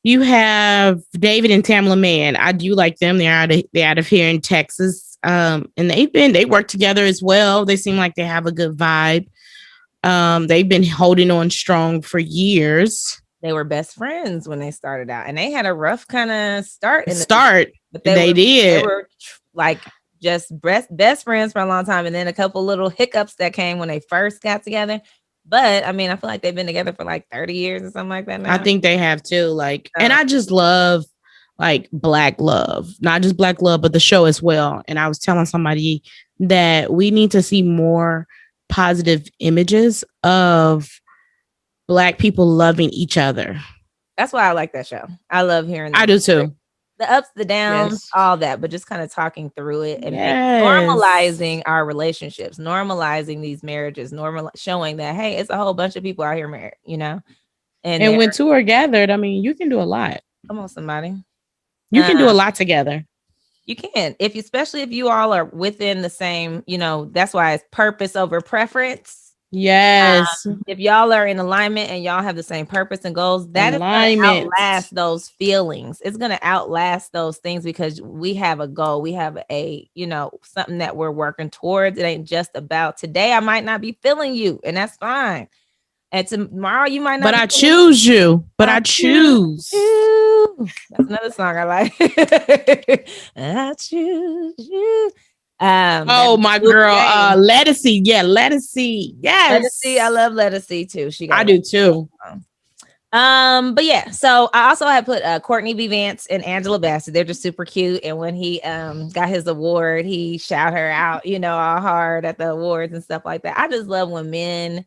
You have David and Tamla Mann. I do like them. They're out of here in Texas. And they work together as well. They seem like they have a good vibe. They've been holding on strong for years. They were best friends when they started out, and they had a rough kind of start. But they did. They were like just best friends for a long time, and then a couple little hiccups that came when they first got together. But I mean, I feel like they've been together for like 30 years or something like that now. I think they have too. Like, and I just love like Black love, not just Black love, but the show as well. And I was telling somebody that we need to see more positive images of Black people loving each other. That's why I like that show. I love hearing that. I do too. The ups, the downs, all that, but just kind of talking through it and normalizing our relationships, normalizing these marriages, showing that, hey, it's a whole bunch of people out here married, And when 2 are gathered, I mean, you can do a lot. Come on, somebody. You can do a lot together. You can, especially if you all are within the same, that's why it's purpose over preference. Yes. If y'all are in alignment and y'all have the same purpose and goals, that is going to outlast those feelings. It's going to outlast those things because we have a goal. We have a, something that we're working towards. It ain't just about today. I might not be feeling you, and that's fine. And tomorrow you might not. But I choose you. But I choose you. That's another song I like. I choose you. Oh my girl, Lettucey. Yeah, Lettucey. Yes. Lettucey. I love Lettucey too. I do too. But yeah, so I also had put Courtney B. Vance and Angela Bassett. They're just super cute. And when he got his award, he shout her out, all hard at the awards and stuff like that. I just love when men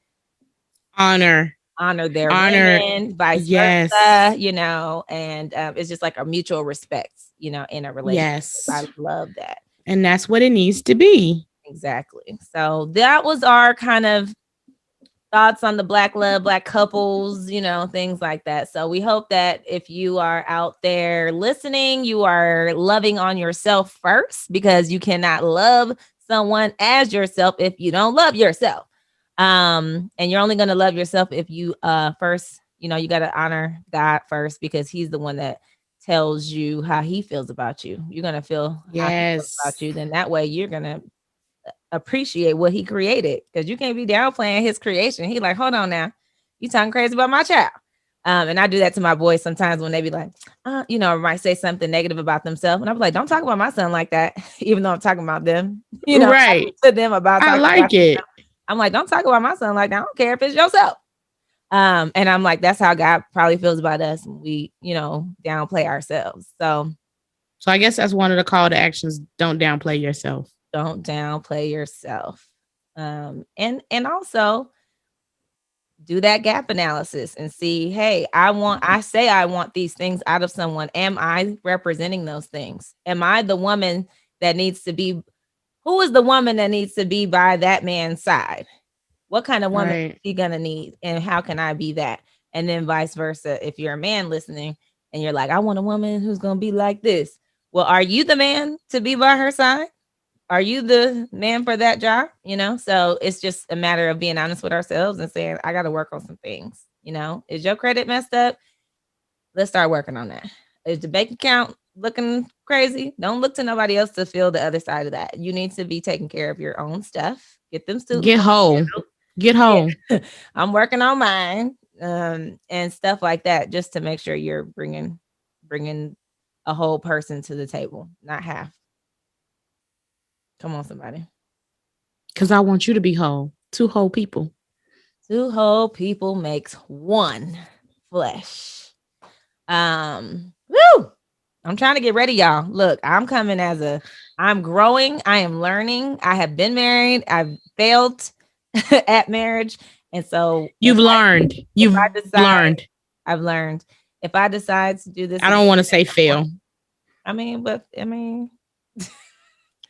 honor their women, vice versa, and it's just like a mutual respect, in a relationship. Yes. I love that. And that's what it needs to be. Exactly. So that was our kind of thoughts on the Black love, Black couples, things like that. So we hope that if you are out there listening, you are loving on yourself first, because you cannot love someone as yourself if you don't love yourself. And you're only going to love yourself if you first, you got to honor God first, because he's the one that tells you how he feels about you. You're going to feel how he feels about you. Then that way you're going to appreciate what he created, because you can't be downplaying his creation. He like, hold on now, you talking crazy about my child. And I do that to my boys sometimes when they be like, might say something negative about themselves. And I'm like, don't talk about my son like that, even though I'm talking about them, Right. to them about I like about it. them. I'm like, don't talk about my son like that. I don't care if it's yourself. And I'm like, that's how God probably feels about us when we, downplay ourselves. So I guess that's one of the call to actions. Don't downplay yourself. Don't downplay yourself. And also do that gap analysis and see, hey, I want these things out of someone. Am I representing those things? Am I the woman that needs to be? Who is the woman that needs to be by that man's side? What kind of woman is he gonna need, and how can I be that? And then vice versa. If you're a man listening and you're like, I want a woman who's gonna be like this. Well, are you the man to be by her side? Are you the man for that job? So it's just a matter of being honest with ourselves and saying, I got to work on some things. Is your credit messed up? Let's start working on that. Is the bank account looking crazy? Don't look to nobody else to feel the other side of that. You need to be taking care of your own stuff. Get them students. Get whole. Get home. Yeah. I'm working on mine, and stuff like that, just to make sure you're bringing a whole person to the table, not half. Come on, somebody. Because I want you to be whole. 2 whole people. 2 whole people makes 1 flesh. Woo! I'm trying to get ready, y'all. Look, I'm growing. I am learning. I have been married. I've failed at marriage. And so I've learned. I've learned. If I decide to do this, I don't want to say fail.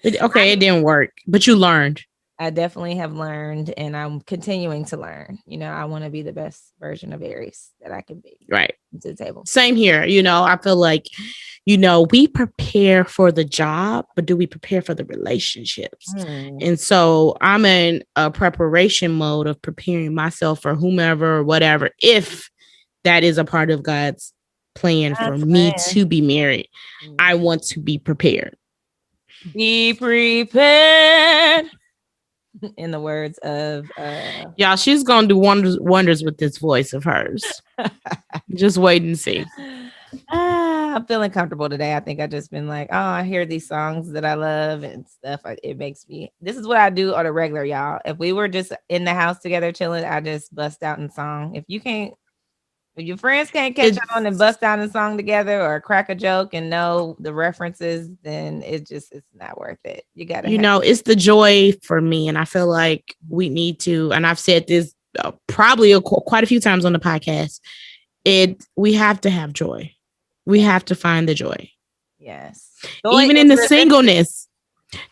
It didn't work, but you learned. I definitely have learned, and I'm continuing to learn. I want to be the best version of Aries that I can be. Right. To the table. Same here. I feel like, we prepare for the job, but do we prepare for the relationships? And so I'm in a preparation mode of preparing myself for whomever or whatever, if that is a part of God's plan for me to be married. I want to be prepared. Be prepared. In the words of y'all, she's gonna do wonders with this voice of hers. Just wait and see. I'm feeling comfortable today. I think I just been like, I hear these songs that I love and stuff. It makes me. This is what I do on a regular, y'all. If we were just in the house together chilling, I just bust out in song. If your friends can't catch on and bust out a song together or crack a joke and know the references, then it's not worth it. You gotta, it's the joy for me. And I feel like we need to, and I've said this probably quite a few times on the podcast, we have to have joy. We have to find the joy. Yes. Even in the singleness.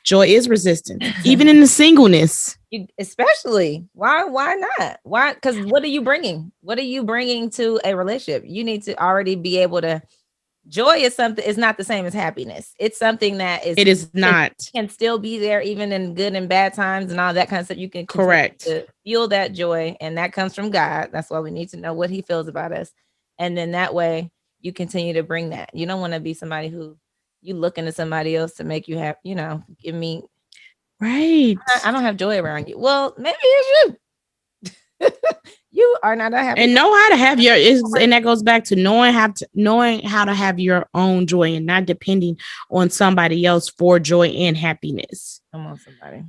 Joy is resistant. Even in the singleness. Especially. Why not? Why? Because what are you bringing? What are you bringing to a relationship? You need to already be able to. Joy is something. It's not the same as happiness. It's something that is. It is not. Can still be there even in good and bad times and all that kind of stuff. You can correct to feel that joy, and that comes from God. That's why we need to know what He feels about us, and then that way you continue to bring that. You don't want to be somebody who you looking to somebody else to make you have, give me. Right. I don't have joy around you. Well, maybe it's you. You are not happy. And know how to have and that goes back to knowing how to have your own joy and not depending on somebody else for joy and happiness. Come on, somebody.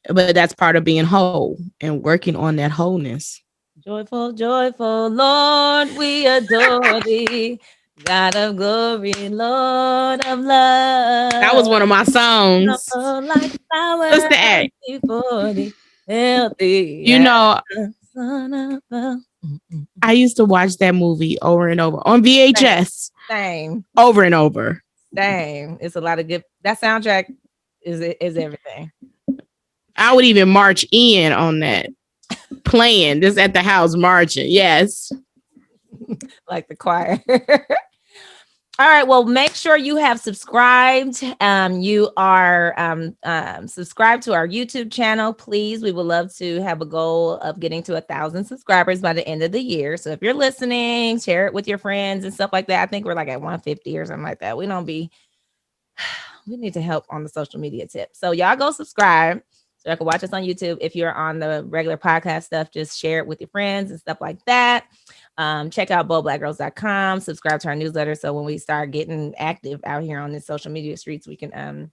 But that's part of being whole and working on that wholeness. Joyful, joyful Lord, we adore thee. God of glory, Lord of love. That was one of my songs. Like flowers, Sister Act. Healthy. I used to watch that movie over and over on VHS. Same. Over and over. Same. It's a lot of good. That soundtrack is everything. I would even march in on that. Playing just at the house marching. Yes. Like the choir. All right. Well, make sure you have subscribed. You are subscribed to our YouTube channel, please. We would love to have a goal of getting to 1,000 subscribers by the end of the year. So if you're listening, share it with your friends and stuff like that. I think we're like at 150 or something like that. We need to help on the social media tip. So y'all go subscribe So I can watch us on YouTube. If you're on the regular podcast stuff, just share it with your friends and stuff like that. Check out boldblackgirls.com. Subscribe to our newsletter. So when we start getting active out here on the social media streets, we can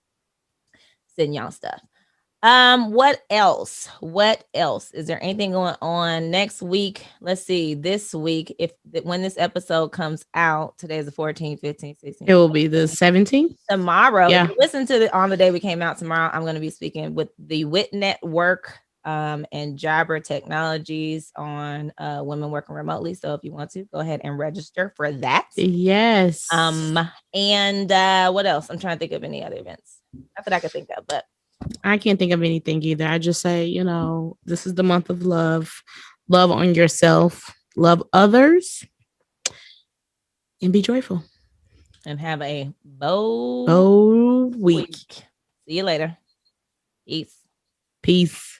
send y'all stuff. What else? Is there anything going on next week? Let's see. This week, when this episode comes out, today is the 14th, 15th, 16th. It will be the 17th. Tomorrow. Yeah. If you listen to on the day we came out tomorrow, I'm going to be speaking with the WIT Network and Jobber Technologies on women working remotely. So if you want to, go ahead and register for that. Yes. And what else? I'm trying to think of any other events. Not that I can think of, but I can't think of anything either. I just say, this is the month of love. Love on yourself. Love others. And be joyful. And have a bold week. See you later. Peace.